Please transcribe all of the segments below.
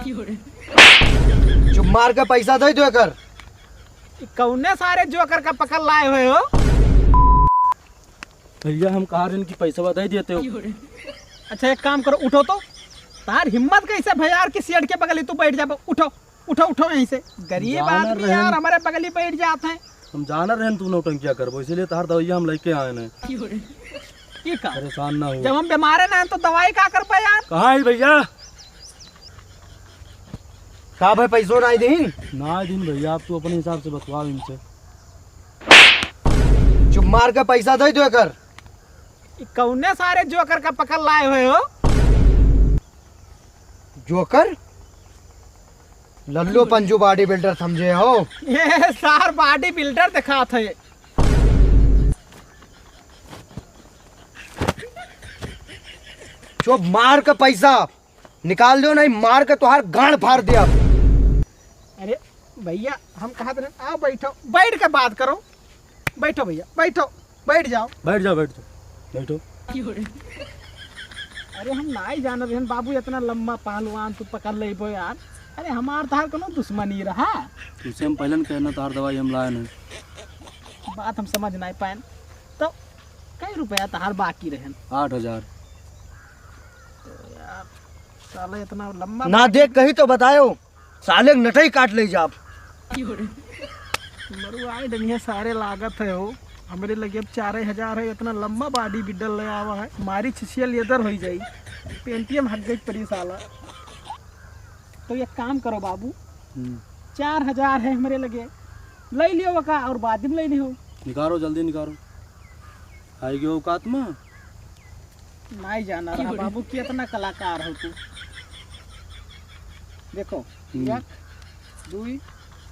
चुप मार के पैसा दे दो कर। कौने सारे जोकर का पकड़ लाए हुए हो? भैया हम कहा रहे कि पैसा बता देते हो। अच्छा एक काम करो, उठो तो। तार हिम्मत कैसे भैया की सीट के बगल तू बैठ जा। उठो उठो उठो यहीं से। गरीब आदमी यार हमारे बगल ही बैठ जाते हैं। हम जाना रहे तू नौटंकिया करबो, इसीलिए तार दवाइया हम लेके आए हैं। परेशान ना हो। जब हम बीमार है ना तो दवाई का कर पाए यार। कहाँ है भैया? का भाई पैसों ना दी ना दिन भैया, आप तो अपने हिसाब से बतवाओ इनसे। चुप मार के पैसा दे दो कर। कौने सारे जोकर का पकड़ लाए हुए हो? Joker Lallu Panju body builder समझे हो? ये सार बॉडी बिल्डर दिखा थे। चुप मार के पैसा निकाल दो, नहीं मार के तुहार गांड फाड़ दिया। अरे भैया हम कहा थे आओ बैठो, बैठ के बात करो। बैठो भैया बैठो, बैठ जाओ बैठ जाओ बैठ जाओ बैठो। अरे हम ना ही जान रहे बाबू, इतना लंबा पहलवान तू पकड़ ले यार। अरे हमार तार कोनो दुश्मनी रहा। तुझसे हम पहले कहना तार दवाई हम लाए नहीं। बात हम समझ नहीं पाए तो कई रुपया तार बाकी रहे? 8,000। यार साले इतना लंबा ना देख कही तो बतायो, साले नटई काट ले जा। मरु आए डनिया सारे लागत है हो। हमारे लगे अब 4,000 है। इतना लंबा बॉडी बिल्डर ले आवा है। मारी छिछियल इधर हो जाई, पेंटियम हट गई पड़ी साला। तो एक काम करो बाबू, 4,000 है हमारे लगे, ले लियो का और बाद में ले लियो। निकालो जल्दी निकालो। आएगी औकात में नहीं जाना रहा बाबू कि इतना कलाकार हो तू। देखो 1 2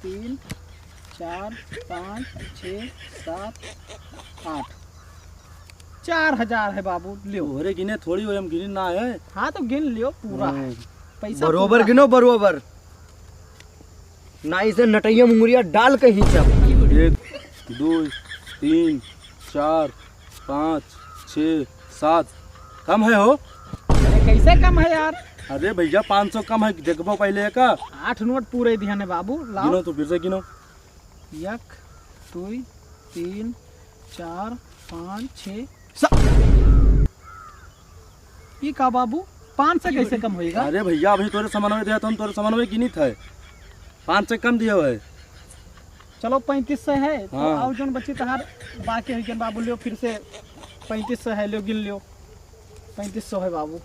3 4 5 6 7 8 4,000 है बाबू, लियो। अरे गिने थोड़ी हो, हम गिने ना है। हाँ तो गिन लियो पूरा है पैसा बरोबर गिनो बरोबर, ना इसे नटैया मुंगरिया डाल के ही सब। 1 2 3 4 5 6 7 कम है हो। अरे कैसे कम है यार? अरे भैया 500 कम है, देखबो पहले का। 8 नोट पूरे दिया है बाबू, लाओ। गिनो तो फिर से गिनो। 1 2 3 4 5 6 7। ये का बाबू 5 से कैसे कम होएगा? अरे भैया अभी तोरे सामान में दिया तो हम तोरे सामान में गिनी थे, 5 से कम दिया हुआ है। चलो 3500 है तो हाँ। और जो बच्ची तहार बाकी है क्या बाबू, लियो फिर से 3500 है, लियो गिन लियो। 3500 है बाबू।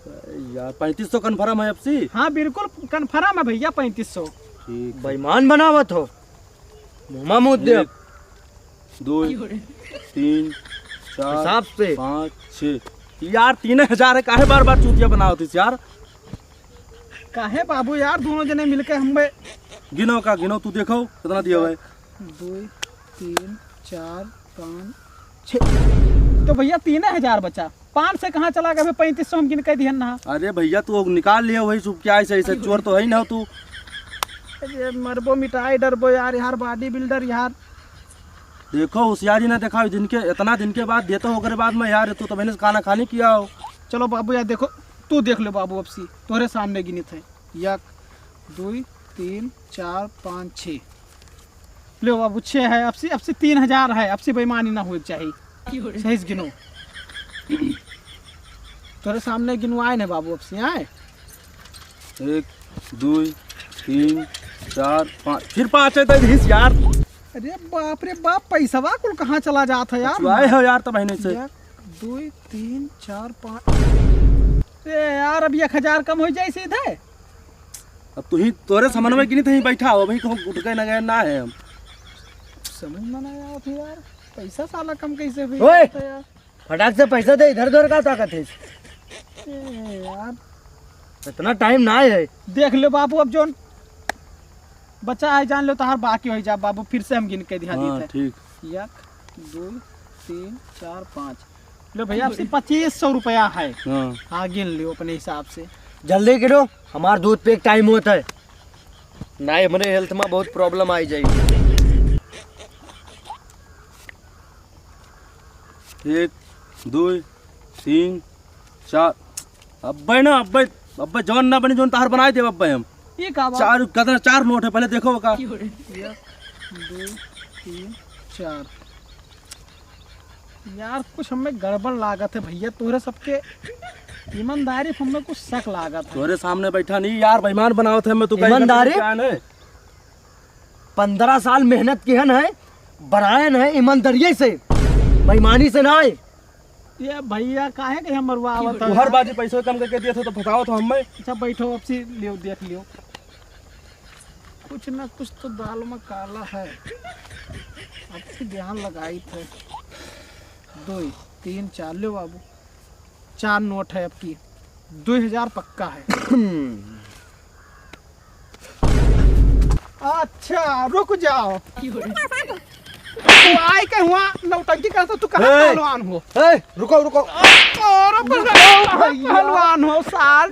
यार 3500 कन्फर्म है अब सी? हाँ बिल्कुल कन्फर्म है भैया 3500। ठीक। बेईमान बनावत हो, मुँह मुँह दे। 2 3 4 हिसाब से 5 6 यार 3,000 है। काहे बार बार चूतिया बनाओ थी यार? काहे बाबू यार, दोनों जने मिलके हमें गिनो का गिनो, तू देखो कितना दिया हुआ है। 2 3 4 5 6 तो भैया 3,000 बचा। 5 से कहाँ चला गया? 3500 हम गिन के दिहन ना। अरे भैया तू निकाल लिया वही सुप, क्या ऐसे ऐसे चोर तो है ही ना तू। अरे मरबो मिटाई डरबो यार, यार बॉडी बिल्डर यार। देखो होशियारी ना दिखाओ, दिन के इतना दिन के बाद देता हो बाद में यार, तू तो मैंने खाना खाने किया हो। चलो बाबू यार देखो, तू देख लो बाबू, अब सी तोरे सामने गिनी थे। 1 2 3 4 5 6 लो बाबू 6 है। अब से 3,000 है। अब से बेईमानी ना होनी चाहिए, सही से गिनो। तोरे सामने गिनवाए ने बाबू, अब से आए 1 2 3 4 5 फिर 5 है तो हिस यार। अरे बाप रे बाप, पैसा कुल कहाँ चला जाता है यार? आए हो यार तो महीने से। 1 2 3 4 5 अरे यार अब 1,000 कम हो जाए सीधे। अब तू ही तोरे सामान में गिनी थे ही बैठा हो, अभी को उठ के ना गए ना है हम। समझ में नहीं आया था यार, पैसा साला कम कैसे हुई ओए! यार? फटाक से पैसा दे, इधर उधर का ताकत है यार इतना टाइम ना है। देख लो बाबू, अब जो बचा है जान लो तो हर बाकी हो जा बाबू, फिर से हम गिन के दिखा हाँ, दी थे। ठीक। 1 2 3 4 5 लो भैया, अब से 2500 रुपया है। हाँ हाँ गिन लियो अपने हिसाब से। जल्दी गिनो, हमार दूध पे एक टाइम होता है ना, हमारे हेल्थ में बहुत प्रॉब्लम आई जाएगी। 1 2 3 4 अब्बे ना अब्बे जौन ना बने जौन तार बनाए थे अब्बे हम। ये का बात? चार कदर 4 नोट है, पहले देखो का। 1 2 3 4। यार कुछ हमें गड़बड़ लागत है भैया, तोरे सबके ईमानदारी पे हमें कुछ शक लागत है। तोरे सामने बैठा नहीं यार, बेईमान बनावत है मैं तो। ईमानदारी? 15 साल मेहनत किहन है, बनायन है ईमानदारी से, बेईमानी से ना है। ये भैया काहे के हम मरवा आवत तू हर बाजी पैसे कम करके दिए थे तो बताओ तो हमें। अच्छा बैठो, अब से लियो देख लियो, कुछ ना कुछ तो दाल में काला है। अब से ध्यान लगाई थे। 2 3 4 लो बाबू, 4 नोट है आपकी, 2000 पक्का है। अच्छा रुक जाओ, तू आए के हुआ नौटंकी करता, तू कहाँ पहलवान हो? रुको रुको। पहलवान हो साल